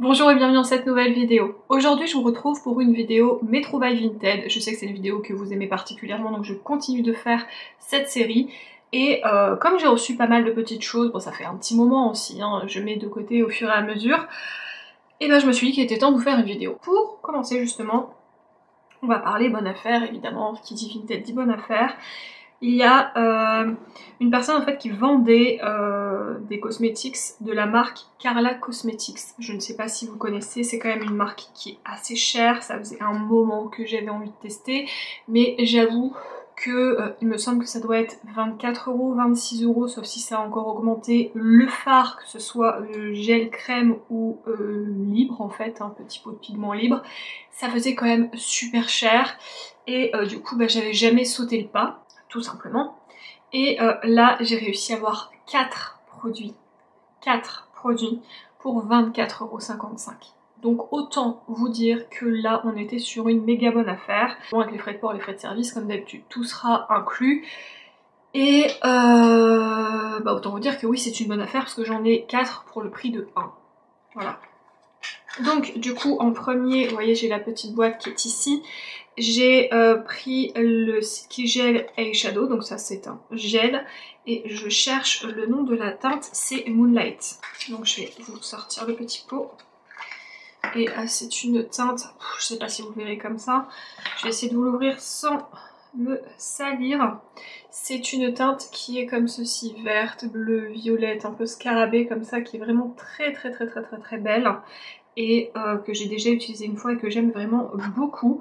Bonjour et bienvenue dans cette nouvelle vidéo. Aujourd'hui je vous retrouve pour une vidéo mes trouvailles Vinted. Je sais que c'est une vidéo que vous aimez particulièrement donc je continue de faire cette série. Et comme j'ai reçu pas mal de petites choses, bon ça fait un petit moment aussi, hein, je mets de côté au fur et à mesure, et ben je me suis dit qu'il était temps de vous faire une vidéo. Pour commencer justement, on va parler bonne affaire évidemment, qui dit Vinted dit bonne affaire. Il y a une personne en fait qui vendait des cosmetics de la marque Carla Cosmetics. Je ne sais pas si vous connaissez, c'est quand même une marque qui est assez chère. Ça faisait un moment que j'avais envie de tester, mais j'avoue que il me semble que ça doit être 24 €, 26 €, sauf si ça a encore augmenté. Le fard, que ce soit gel crème ou libre en fait, un petit pot de pigment libre, ça faisait quand même super cher. Et du coup j'avais jamais sauté le pas, tout simplement. Et là j'ai réussi à avoir 4 produits pour 24,55 €. Donc autant vous dire que là on était sur une méga bonne affaire. Bon, avec les frais de port, les frais de service comme d'habitude tout sera inclus. Et autant vous dire que oui c'est une bonne affaire parce que j'en ai 4 pour le prix de 1. Voilà. Donc du coup en premier, vous voyez j'ai la petite boîte qui est ici. J'ai pris le Silky Gel Eyeshadow, donc ça c'est un gel. Et je cherche le nom de la teinte, c'est Moonlight. Donc je vais vous sortir le petit pot. Et c'est une teinte, je sais pas si vous verrez comme ça. Je vais essayer de vous l'ouvrir sans me salir. C'est une teinte qui est comme ceci, verte, bleue, violette, un peu scarabée comme ça, qui est vraiment très belle. Et que j'ai déjà utilisé une fois et que j'aime vraiment beaucoup.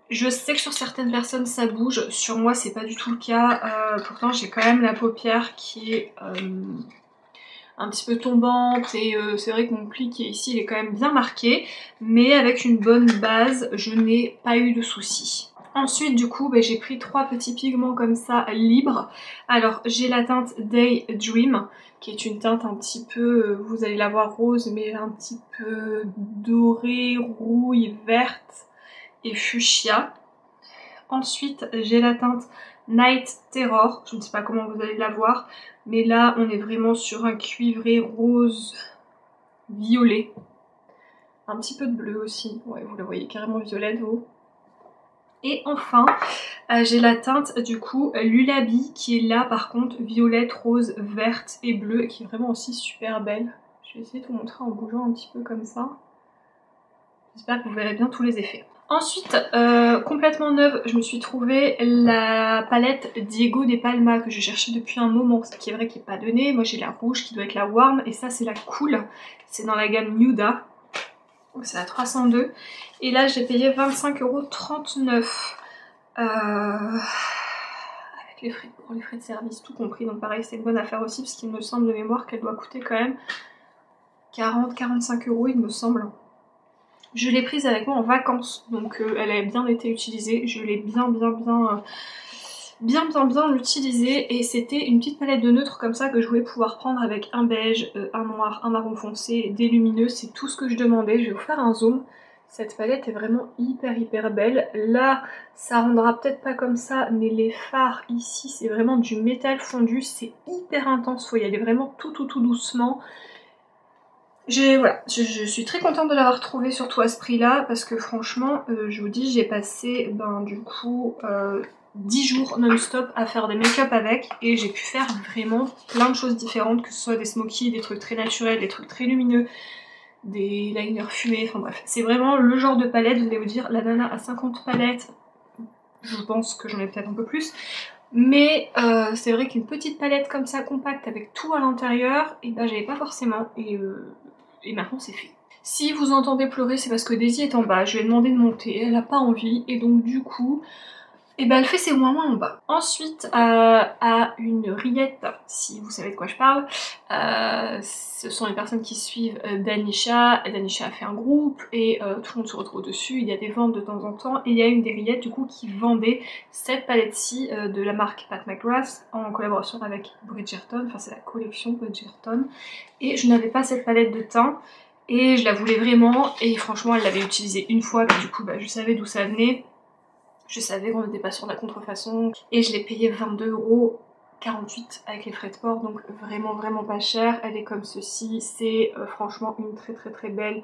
Je sais que sur certaines personnes ça bouge, sur moi c'est pas du tout le cas, pourtant j'ai quand même la paupière qui est un petit peu tombante et c'est vrai que mon pli qui est ici il est quand même bien marqué, mais avec une bonne base je n'ai pas eu de soucis. Ensuite du coup j'ai pris 3 petits pigments comme ça libres. Alors j'ai la teinte Daydream qui est une teinte un petit peu, vous allez la voir rose mais un petit peu dorée, rouille, verte et fuchsia. Ensuite j'ai la teinte Night Terror, je ne sais pas comment vous allez la voir, mais là on est vraiment sur un cuivré rose violet. Un petit peu de bleu aussi, ouais vous la voyez carrément violette vous. Et enfin j'ai la teinte du coup Lullaby qui est là par contre violette, rose, verte et bleue, qui est vraiment aussi super belle. Je vais essayer de vous montrer en bougeant un petit peu comme ça. J'espère que vous verrez bien tous les effets. Ensuite, complètement neuve, je me suis trouvé la palette Diego de Palma que je cherchais depuis un moment, ce qui est vrai qui n'est pas donné. Moi j'ai la rouge qui doit être la Warm et ça c'est la Cool. C'est dans la gamme Nuda. Donc c'est la 302. Et là j'ai payé 25,39 €. Avec les frais, pour les frais de service tout compris. Donc pareil c'est une bonne affaire aussi parce qu'il me semble de mémoire qu'elle doit coûter quand même 40-45 € il me semble. Je l'ai prise avec moi en vacances, donc elle a bien été utilisée. Je l'ai bien utilisée et c'était une petite palette de neutres comme ça que je voulais pouvoir prendre avec un beige, un noir, un marron foncé, des lumineux, c'est tout ce que je demandais. Je vais vous faire un zoom. Cette palette est vraiment hyper belle. Là, ça rendra peut-être pas comme ça, mais les fards ici, c'est vraiment du métal fondu, c'est hyper intense, faut y aller vraiment tout doucement. Voilà, je suis très contente de l'avoir trouvé surtout à ce prix là parce que franchement je vous dis j'ai passé du coup 10 jours non-stop à faire des make-up avec et j'ai pu faire vraiment plein de choses différentes, que ce soit des smokies, des trucs très naturels, des trucs très lumineux, des liners fumés, enfin bref. C'est vraiment le genre de palette, vous allez vous dire la nana a 50 palettes, je pense que j'en ai peut-être un peu plus. Mais c'est vrai qu'une petite palette comme ça compacte avec tout à l'intérieur, et j'avais pas forcément et maintenant c'est fait. Si vous entendez pleurer c'est parce que Daisy est en bas, je lui ai demandé de monter, elle a pas envie et donc du coup elle fait ses ouin-ouin en bas. Ensuite à une rillette, si vous savez de quoi je parle, ce sont les personnes qui suivent Danisha. Danisha a fait un groupe et tout le monde se retrouve dessus, il y a des ventes de temps en temps et il y a une des rillettes du coup qui vendait cette palette-ci de la marque Pat McGrath en collaboration avec Bridgerton, enfin c'est la collection Bridgerton, et je n'avais pas cette palette de teint et je la voulais vraiment et franchement elle l'avait utilisée une fois, mais du coup je savais d'où ça venait. Je savais qu'on n'était pas sur la contrefaçon et je l'ai payé 22 €. 48 avec les frais de port, donc vraiment pas cher. Elle est comme ceci, c'est franchement une très belle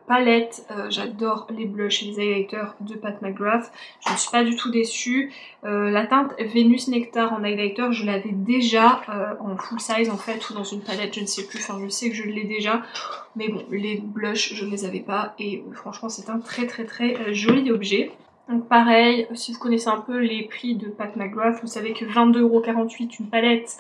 palette. J'adore les blushs et les highlighters de Pat McGrath, je ne suis pas du tout déçue. La teinte Venus Nectar en highlighter, je l'avais déjà en full size en fait, ou dans une palette, je ne sais plus, enfin je sais que je l'ai déjà, mais bon, les blushs je ne les avais pas, et franchement c'est un très joli objet. Donc pareil, si vous connaissez un peu les prix de Pat McGrath, vous savez que 22,48 € une palette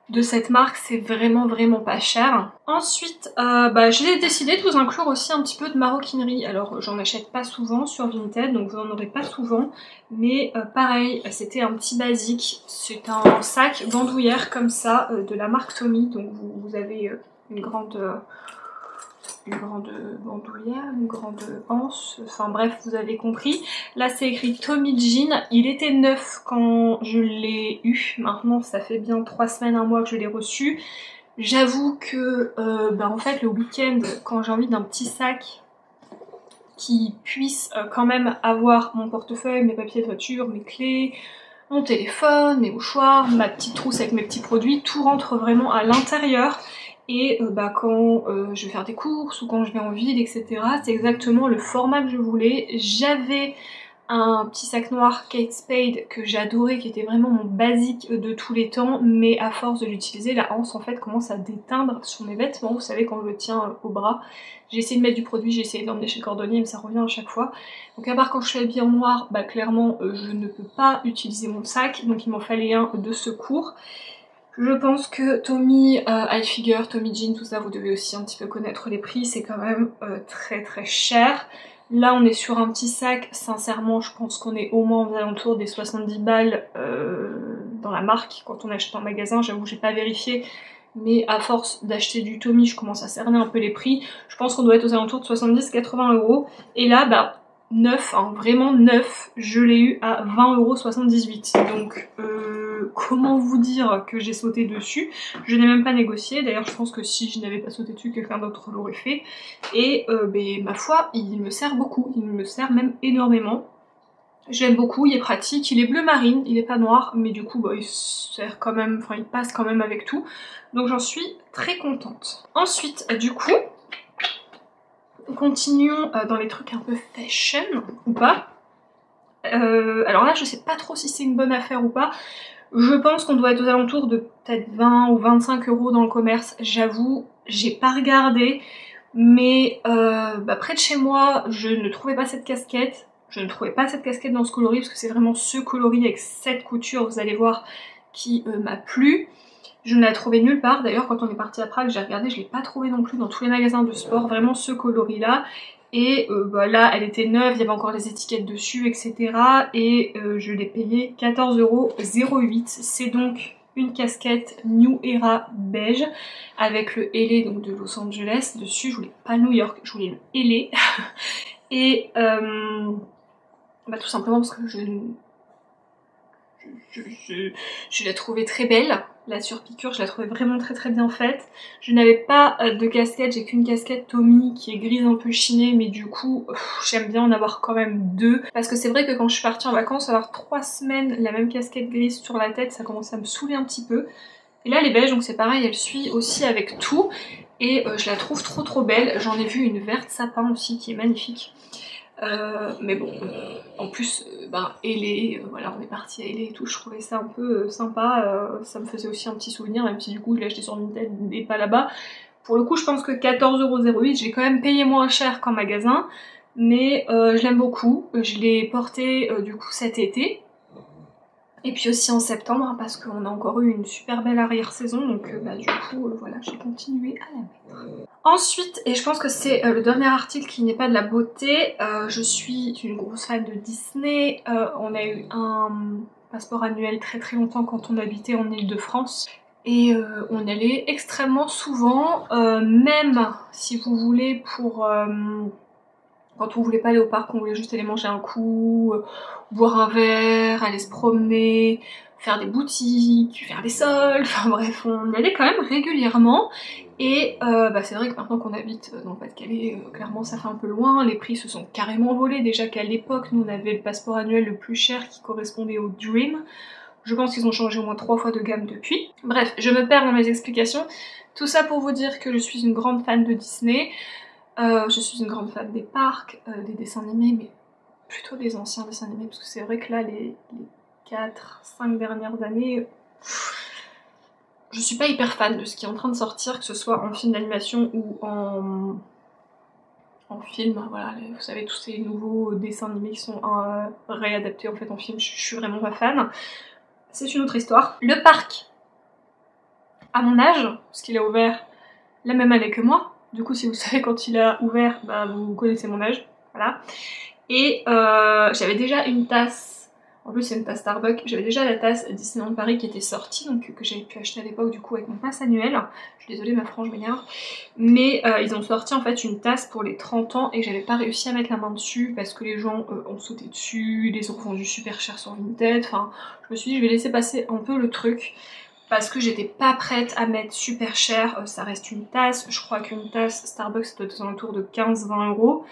de cette marque, c'est vraiment pas cher. Ensuite, j'ai décidé de vous inclure aussi un petit peu de maroquinerie. Alors j'en achète pas souvent sur Vinted, donc vous en aurez pas souvent, mais pareil, c'était un petit basique. C'est un sac bandoulière comme ça, de la marque Tommy, donc vous avez une grande bandoulière, une grande anse, enfin bref, vous avez compris. Là c'est écrit Tommy Jean, il était neuf quand je l'ai eu, maintenant ça fait bien 3 semaines, 1 mois que je l'ai reçu. J'avoue que en fait le week-end, quand j'ai envie d'un petit sac qui puisse quand même avoir mon portefeuille, mes papiers de voiture, mes clés, mon téléphone, mes mouchoirs, ma petite trousse avec mes petits produits, tout rentre vraiment à l'intérieur. Et quand je vais faire des courses ou quand je vais en ville, etc., c'est exactement le format que je voulais. J'avais un petit sac noir Kate Spade que j'adorais, qui était vraiment mon basique de tous les temps, mais à force de l'utiliser, la hanse en fait commence à déteindre sur mes vêtements, vous savez, quand je le tiens au bras. J'ai essayé de mettre du produit, j'ai essayé de l'emmener chez le cordonnier, mais ça revient à chaque fois. Donc à part quand je suis habillée en noir, clairement je ne peux pas utiliser mon sac, donc il m'en fallait un de secours. Je pense que Tommy Hilfiger, Tommy Jean, tout ça, vous devez aussi un petit peu connaître les prix, c'est quand même très cher. Là on est sur un petit sac, sincèrement je pense qu'on est au moins aux alentours des 70 balles dans la marque quand on achète en magasin, j'avoue que j'ai pas vérifié, mais à force d'acheter du Tommy je commence à cerner un peu les prix, je pense qu'on doit être aux alentours de 70-80 €, et là neuf, hein, vraiment neuf, je l'ai eu à 20,78 €, donc comment vous dire que j'ai sauté dessus. Je n'ai même pas négocié, d'ailleurs je pense que si je n'avais pas sauté dessus, quelqu'un d'autre l'aurait fait, et ma foi, il me sert beaucoup, il me sert même énormément. J'aime beaucoup, il est pratique, il est bleu marine, il est pas noir, mais du coup il sert quand même, enfin il passe quand même avec tout, donc j'en suis très contente. Ensuite, du coup, continuons dans les trucs un peu fashion, ou pas. Alors là je sais pas trop si c'est une bonne affaire ou pas. Je pense qu'on doit être aux alentours de peut-être 20 ou 25 € dans le commerce, j'avoue, j'ai pas regardé, mais près de chez moi, je ne trouvais pas cette casquette. Je ne trouvais pas cette casquette dans ce coloris, parce que c'est vraiment ce coloris avec cette couture, vous allez voir, qui m'a plu. Je ne la trouvais nulle part, d'ailleurs quand on est parti à Prague, j'ai regardé, je l'ai pas trouvé non plus dans tous les magasins de sport, vraiment ce coloris là. Et là elle était neuve, il y avait encore les étiquettes dessus, etc. Et je l'ai payé 14,08 €. C'est donc une casquette New Era beige avec le LA donc de Los Angeles dessus. Je voulais pas New York, je voulais le LA. Et tout simplement parce que je la trouvais très belle, la surpiqûre, je la trouvais vraiment très bien faite. Je n'avais pas de casquette, j'ai qu'une casquette Tommy qui est grise un peu chinée, mais du coup j'aime bien en avoir quand même deux, parce que c'est vrai que quand je suis partie en vacances, avoir 3 semaines la même casquette grise sur la tête, ça commence à me saouler un petit peu. Et là elle est beige, donc c'est pareil, elle suit aussi avec tout, et je la trouve trop belle. J'en ai vu une verte sapin aussi qui est magnifique. Mais bon, en plus, LA, voilà, on est parti à LA et tout, je trouvais ça un peu sympa, ça me faisait aussi un petit souvenir, même si du coup je l'ai acheté sur Vinted et pas là-bas. Pour le coup, je pense que 14,08 €, j'ai quand même payé moins cher qu'en magasin, mais je l'aime beaucoup, je l'ai porté du coup cet été. Et puis aussi en septembre, hein, parce qu'on a encore eu une super belle arrière-saison, donc du coup, voilà, j'ai continué à la mettre. Ensuite, et je pense que c'est le dernier article qui n'est pas de la beauté, je suis une grosse fan de Disney. On a eu un passeport annuel très longtemps quand on habitait en Île-de-France. Et on allait extrêmement souvent, même si vous voulez pour... quand on voulait pas aller au parc, on voulait juste aller manger un coup, boire un verre, aller se promener, faire des boutiques, faire des soldes, enfin bref, on y allait quand même régulièrement. Et c'est vrai que maintenant qu'on habite dans le Pas-de-Calais, clairement ça fait un peu loin, les prix se sont carrément volés. Déjà qu'à l'époque, nous on avait le passeport annuel le plus cher qui correspondait au Dream. Je pense qu'ils ont changé au moins 3 fois de gamme depuis. Bref, je me perds dans mes explications. Tout ça pour vous dire que je suis une grande fan de Disney. Je suis une grande fan des parcs, des dessins animés, mais plutôt des anciens dessins animés, parce que c'est vrai que là, les 4-5 dernières années, je suis pas hyper fan de ce qui est en train de sortir, que ce soit en film d'animation ou en film. Voilà, vous savez, tous ces nouveaux dessins animés qui sont réadaptés en fait en film, je suis vraiment pas fan. C'est une autre histoire. Le parc, à mon âge, parce qu'il a ouvert la même année que moi, du coup si vous savez quand il a ouvert, bah vous connaissez mon âge, voilà. Et j'avais déjà une tasse, en plus c'est une tasse Starbucks, j'avais déjà la tasse Disneyland Paris qui était sortie, donc que j'avais pu acheter à l'époque du coup avec mon pass annuel. Je suis désolée, ma frange m'énerve. Mais ils ont sorti en fait une tasse pour les 30 ans et j'avais pas réussi à mettre la main dessus parce que les gens ont sauté dessus, les ont revendus super cher sur Vinted, enfin je me suis dit je vais laisser passer un peu le truc. Parce que j'étais pas prête à mettre super cher, ça reste une tasse, je crois qu'une tasse Starbucks ça doit être aux alentours de 15-20 €.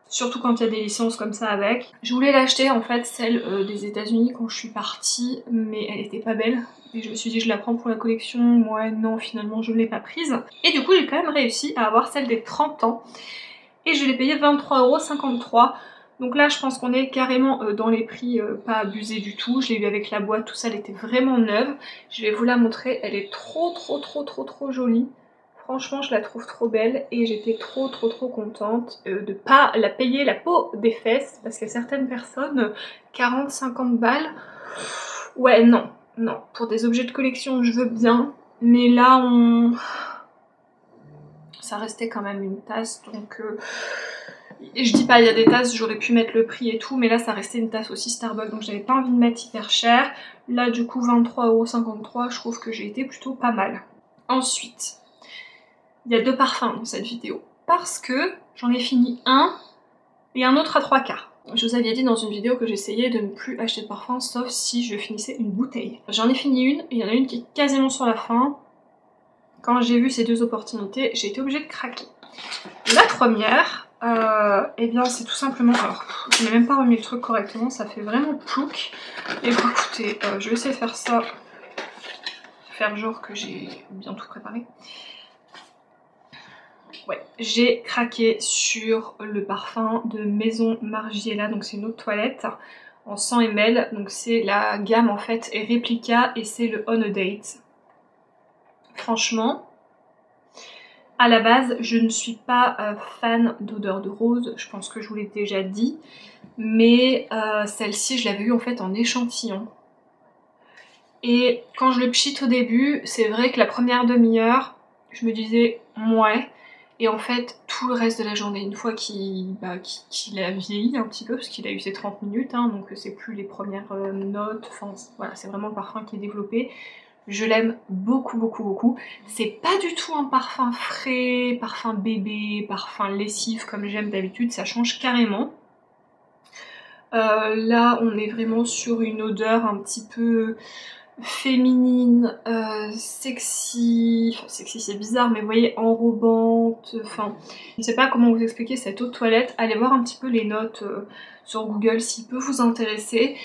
Surtout quand il y a des licences comme ça avec. Je voulais l'acheter en fait, celle des États-Unis quand je suis partie, mais elle était pas belle. Et je me suis dit je la prends pour la collection, ouais non finalement je ne l'ai pas prise. Et du coup j'ai quand même réussi à avoir celle des 30 ans. Et je l'ai payée 23,53 €. Donc là je pense qu'on est carrément dans les prix pas abusés du tout. Je l'ai eu avec la boîte, tout ça, elle était vraiment neuve. Je vais vous la montrer, elle est trop jolie. Franchement je la trouve trop belle et j'étais trop contente de pas la payer la peau des fesses parce qu'il y a certaines personnes, 40-50 balles, ouais non, pour des objets de collection je veux bien, mais là ça restait quand même une tasse donc je dis pas il y a des tasses j'aurais pu mettre le prix et tout, mais là ça restait une tasse aussi Starbucks donc j'avais pas envie de mettre hyper cher. Là du coup 23,53 €, je trouve que j'ai été plutôt pas mal. Ensuite, il y a 2 parfums dans cette vidéo, parce que j'en ai fini un et un autre à 3/4. Je vous avais dit dans une vidéo que j'essayais de ne plus acheter de parfum sauf si je finissais une bouteille. J'en ai fini une et il y en a une qui est quasiment sur la fin. Quand j'ai vu ces 2 opportunités, j'ai été obligée de craquer. La première, eh bien c'est tout simplement... Alors, je n'ai même pas remis le truc correctement, ça fait vraiment plouc. Et bon, écoutez, je vais essayer de faire ça, faire genre que j'ai bien tout préparé. Ouais, j'ai craqué sur le parfum de Maison Margiela, donc c'est une eau de toilette en 100 ml, donc c'est la gamme en fait Replica et c'est le On a Date. Franchement, à la base je ne suis pas fan d'odeur de rose, je pense que je vous l'ai déjà dit, mais celle-ci je l'avais eu en fait en échantillon. Et quand je le pchite au début, c'est vrai que la première demi-heure, je me disais ouais. Et en fait, tout le reste de la journée, une fois qu'il a vieilli un petit peu, parce qu'il a eu ses 30 minutes, hein, donc c'est plus les premières notes, enfin voilà, c'est vraiment le parfum qui est développé. Je l'aime beaucoup. C'est pas du tout un parfum frais, parfum bébé, parfum lessive comme j'aime d'habitude, ça change carrément. Là, on est vraiment sur une odeur un petit peu féminine, sexy, enfin sexy c'est bizarre mais vous voyez enrobante, enfin je ne sais pas comment vous expliquer cette eau de toilette, allez voir un petit peu les notes sur Google s'il peut vous intéresser.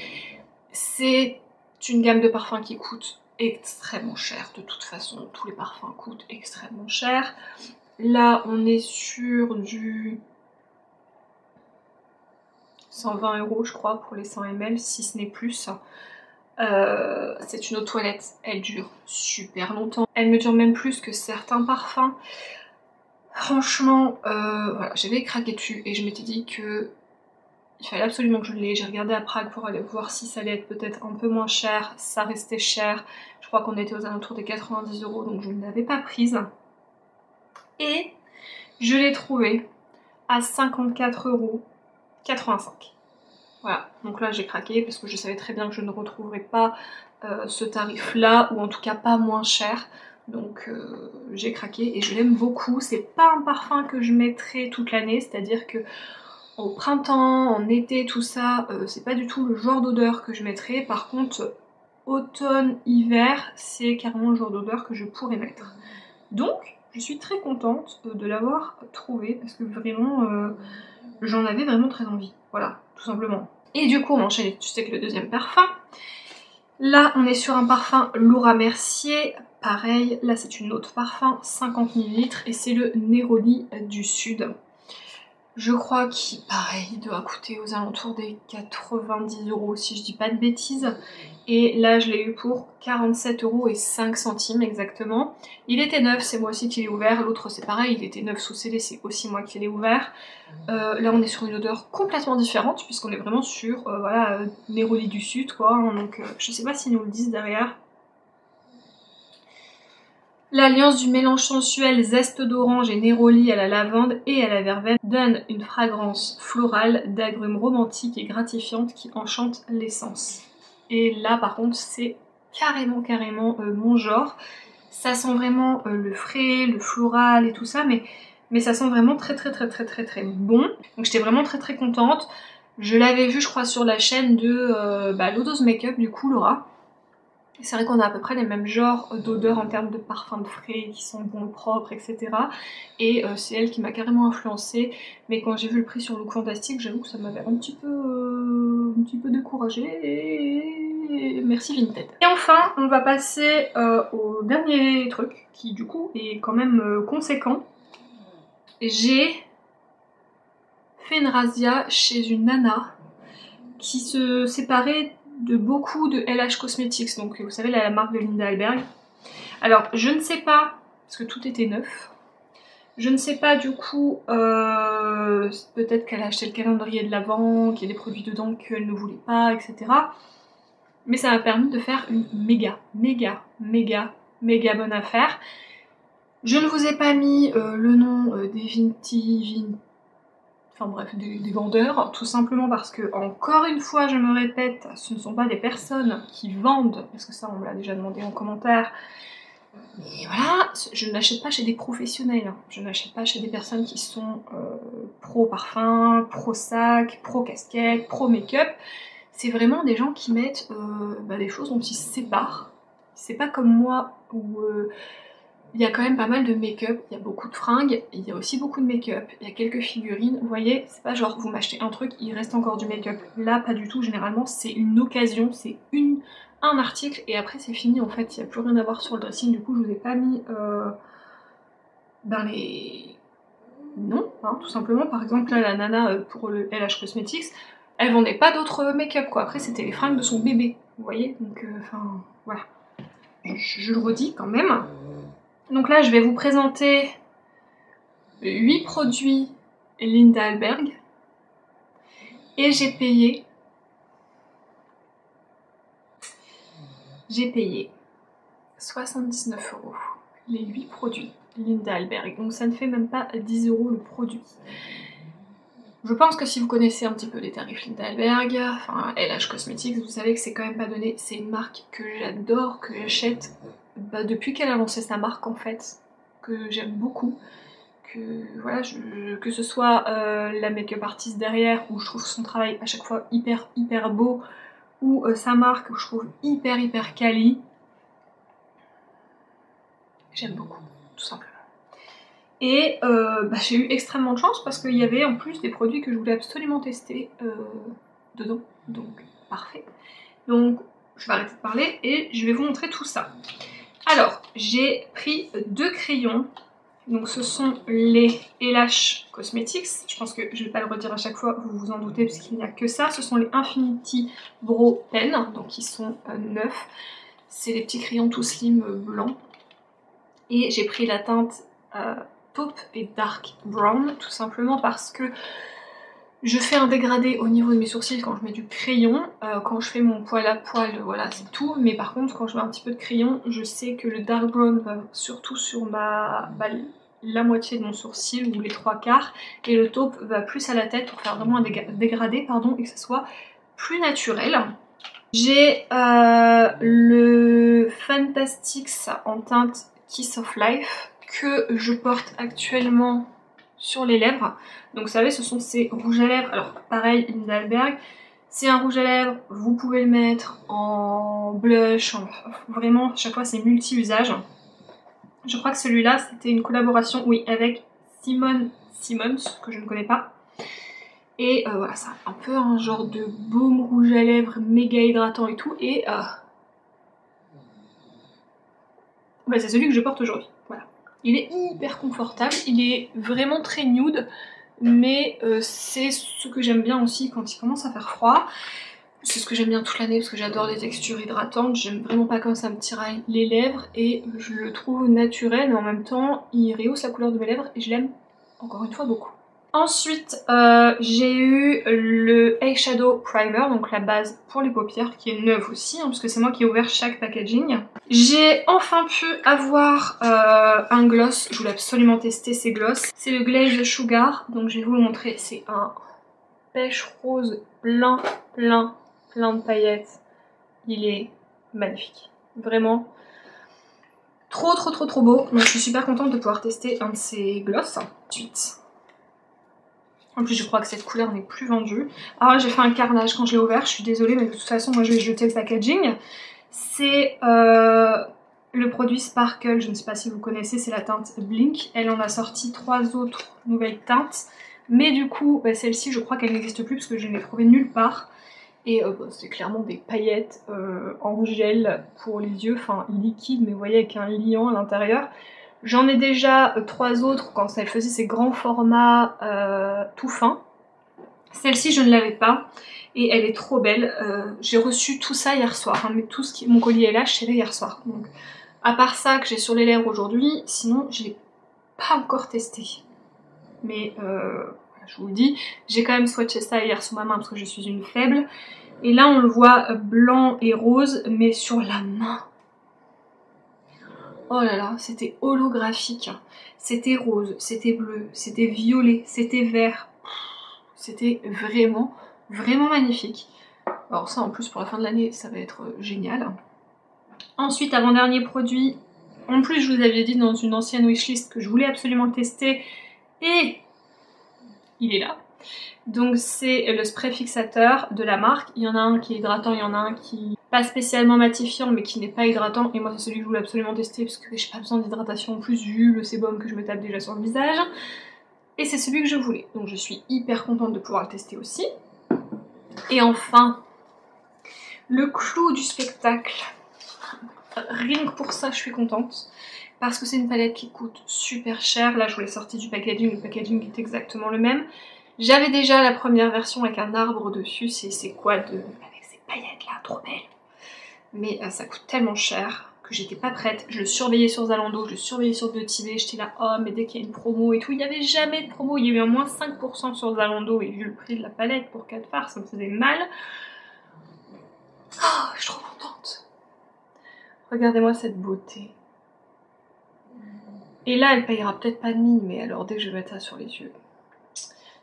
C'est une gamme de parfums qui coûte extrêmement cher, de toute façon tous les parfums coûtent extrêmement cher. Là on est sur du 120 € je crois pour les 100 ml si ce n'est plus. C'est une eau de toilette, elle dure super longtemps. Elle me dure même plus que certains parfums. Franchement, voilà, j'avais craqué dessus et je m'étais dit que il fallait absolument que je l'ai. J'ai regardé à Prague pour aller voir si ça allait être peut-être un peu moins cher. Ça restait cher. Je crois qu'on était aux alentours des 90 € donc je ne l'avais pas prise. Et je l'ai trouvée à 54,85 €. Voilà, donc là j'ai craqué parce que je savais très bien que je ne retrouverais pas ce tarif là, ou en tout cas pas moins cher. Donc j'ai craqué et je l'aime beaucoup. C'est pas un parfum que je mettrai toute l'année, c'est-à-dire que au printemps, en été, tout ça, c'est pas du tout le genre d'odeur que je mettrai. Par contre, automne, hiver, c'est carrément le genre d'odeur que je pourrais mettre. Donc je suis très contente de l'avoir trouvé parce que vraiment j'en avais vraiment très envie. Voilà, tout simplement. Et du coup on enchaîne tout de suite avec le deuxième parfum. Là, on est sur un parfum Laura Mercier. Pareil, là c'est une autre parfum, 50 ml, et c'est le Neroli du Sud. Je crois qu'il, pareil, doit coûter aux alentours des 90 € si je dis pas de bêtises. Et là, je l'ai eu pour 47,05 € exactement. Il était neuf, c'est moi aussi qui l'ai ouvert. L'autre, c'est pareil, il était neuf sous scellé, c'est aussi moi qui l'ai ouvert. Là, on est sur une odeur complètement différente, puisqu'on est vraiment sur, voilà, Neroli du Sud, quoi. Donc, je sais pas s'ils nous le disent derrière. L'alliance du mélange sensuel zeste d'orange et Neroli à la lavande et à la verveine donne une fragrance florale d'agrumes romantiques et gratifiante qui enchante l'essence. Et là par contre c'est carrément mon genre. Ça sent vraiment le frais, le floral et tout ça, mais ça sent vraiment très bon. Donc j'étais vraiment très contente. Je l'avais vu je crois sur la chaîne de Lodo's Makeup du coup Laura. C'est vrai qu'on a à peu près les mêmes genres d'odeurs en termes de parfums de frais qui sont bons, propres, etc. Et c'est elle qui m'a carrément influencée. Mais quand j'ai vu le prix sur Look Fantastic, j'avoue que ça m'avait un petit peu découragée. Et merci Vinted. Et enfin, on va passer au dernier truc, qui du coup est quand même conséquent. J'ai fait une razzia chez une nana qui se séparait de beaucoup de LH Cosmetics, donc vous savez la marque de Linda Alberg. Alors je ne sais pas, parce que tout était neuf, je ne sais pas du coup, peut-être qu'elle a acheté le calendrier de l'Avent, qu'il y a des produits dedans qu'elle ne voulait pas, etc. Mais ça m'a permis de faire une méga bonne affaire. Je ne vous ai pas mis le nom enfin bref, des vendeurs, tout simplement parce que, encore une fois, je me répète, ce ne sont pas des personnes qui vendent, parce que ça on me l'a déjà demandé en commentaire, et voilà, je n'achète pas chez des professionnels, hein. Je n'achète pas chez des personnes qui sont pro parfum, pro sac, pro casquette, pro make-up, c'est vraiment des gens qui mettent des choses dont ils se séparent. C'est pas comme moi où il y a quand même pas mal de make-up, il y a beaucoup de fringues, il y a aussi beaucoup de make-up, il y a quelques figurines, vous voyez, c'est pas genre vous m'achetez un truc, il reste encore du make-up. Là, pas du tout, généralement c'est une occasion, c'est un article et après c'est fini en fait, il n'y a plus rien à voir sur le dressing, du coup je vous ai pas mis les noms, hein, tout simplement. Par exemple là la nana pour le LH Cosmetics, elle vendait pas d'autres make-up quoi, après c'était les fringues de son bébé, vous voyez, donc enfin voilà, je le redis quand même. Donc là, je vais vous présenter 8 produits Linda Alberg et j'ai payé 79 € les 8 produits Linda Alberg. Donc ça ne fait même pas 10 € le produit. Je pense que si vous connaissez un petit peu les tarifs Linda Alberg, enfin LH Cosmetics, vous savez que c'est quand même pas donné. C'est une marque que j'adore, que j'achète depuis qu'elle a lancé sa marque en fait, que j'aime beaucoup. Que, voilà, que ce soit la make-up artiste derrière, où je trouve son travail à chaque fois hyper beau, ou sa marque, où je trouve hyper quali. J'aime beaucoup, tout simplement. Et j'ai eu extrêmement de chance parce qu'il y avait en plus des produits que je voulais absolument tester dedans, donc parfait. Donc je vais arrêter de parler et je vais vous montrer tout ça. Alors, j'ai pris 2 crayons. Donc ce sont les LH Cosmetics, je pense que je ne vais pas le redire à chaque fois, vous vous en doutez parce qu'il n'y a que ça. Ce sont les Infinity Brow Pen, donc ils sont neufs. C'est les petits crayons tout slim blancs. Et j'ai pris la teinte taupe et dark brown, tout simplement parce que je fais un dégradé au niveau de mes sourcils quand je mets du crayon. Quand je fais mon poil à poil, voilà, c'est tout. Mais par contre, quand je mets un petit peu de crayon, je sais que le dark brown va surtout sur la moitié de mon sourcil, ou les 3/4. Et le taupe va plus à la tête pour faire vraiment un dégradé, pardon, et que ce soit plus naturel. J'ai le Fantastics en teinte Kiss of Life que je porte actuellement sur les lèvres. Donc vous savez, ce sont ces rouges à lèvres, alors pareil, Linda Alberg, c'est un rouge à lèvres, vous pouvez le mettre en blush, vraiment, à chaque fois c'est multi-usage. Je crois que celui-là, c'était une collaboration, oui, avec Simone Simmons, que je ne connais pas. Et voilà, c'est un peu un genre de baume rouge à lèvres méga hydratant et tout, et bah, c'est celui que je porte aujourd'hui. Voilà. Il est hyper confortable, il est vraiment très nude, mais c'est ce que j'aime bien aussi quand il commence à faire froid. C'est ce que j'aime bien toute l'année parce que j'adore les textures hydratantes, j'aime vraiment pas quand ça me tiraille les lèvres et je le trouve naturel mais en même temps il rehausse la couleur de mes lèvres et je l'aime encore une fois beaucoup. Ensuite j'ai eu le Eyeshadow Primer, donc la base pour les paupières qui est neuve aussi hein, parce que c'est moi qui ai ouvert chaque packaging. J'ai enfin pu avoir un gloss, je voulais absolument tester ces gloss. C'est le Glaze Sugar, donc je vais vous le montrer, c'est un pêche rose plein de paillettes. Il est magnifique. Vraiment trop beau. Donc je suis super contente de pouvoir tester un de ces gloss. Ensuite. En plus je crois que cette couleur n'est plus vendue. Alors là j'ai fait un carnage quand je l'ai ouvert, je suis désolée mais de toute façon moi je vais jeter le packaging. C'est le produit Sparkle, je ne sais pas si vous connaissez, c'est la teinte Blink. Elle en a sorti 3 autres nouvelles teintes. Mais du coup, bah, celle-ci je crois qu'elle n'existe plus parce que je ne l'ai trouvée nulle part. Et bah, c'est clairement des paillettes en gel pour les yeux, enfin liquide mais vous voyez avec un liant à l'intérieur. J'en ai déjà 3 autres quand elle faisait ces grands formats tout fins. Celle-ci je ne l'avais pas et elle est trop belle. J'ai reçu tout ça hier soir, hein, mais tout ce qui... mon colis est là, je suis allée hier soir. Donc à part ça que j'ai sur les lèvres aujourd'hui, sinon je l'ai pas encore testé. Mais je vous le dis, j'ai quand même swatché ça hier sur ma main parce que je suis une faible. Et là on le voit blanc et rose, mais sur la main. Oh là là, c'était holographique. C'était rose, c'était bleu, c'était violet, c'était vert. C'était vraiment magnifique. Alors ça en plus pour la fin de l'année ça va être génial. Ensuite, avant-dernier produit, en plus je vous avais dit dans une ancienne wishlist que je voulais absolument tester et il est là. Donc c'est le spray fixateur de la marque. Il y en a un qui est hydratant, il y en a un qui pas spécialement matifiant mais qui n'est pas hydratant. Et moi c'est celui que je voulais absolument tester parce que j'ai pas besoin d'hydratation en plus vu le sébum que je me tape déjà sur le visage. Et c'est celui que je voulais. Donc je suis hyper contente de pouvoir le tester aussi. Et enfin, le clou du spectacle. Rien que pour ça je suis contente. Parce que c'est une palette qui coûte super cher. Là je vous l'ai sorti du packaging, le packaging est exactement le même. J'avais déjà la première version avec un arbre dessus, c'est ces quads avec ces paillettes là, trop belles. Mais ça coûte tellement cher que j'étais pas prête. Je le surveillais sur Zalando, je le surveillais sur Beauty, j'étais là, oh mais dès qu'il y a une promo et tout, il n'y avait jamais de promo, il y a eu un moins 5% sur Zalando et vu le prix de la palette pour 4 fards, ça me faisait mal. Oh, je suis trop contente. Regardez-moi cette beauté. Et là, elle payera peut-être pas de mine, mais alors dès que je vais mettre ça sur les yeux,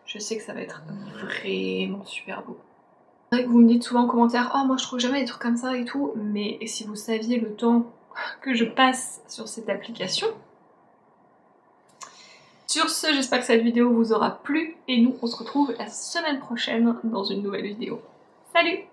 je sais que ça va être vraiment super beau. C'est vrai que vous me dites souvent en commentaire, oh moi je trouve jamais des trucs comme ça et tout, mais si vous saviez le temps que je passe sur cette application. Sur ce, j'espère que cette vidéo vous aura plu et nous on se retrouve la semaine prochaine dans une nouvelle vidéo. Salut!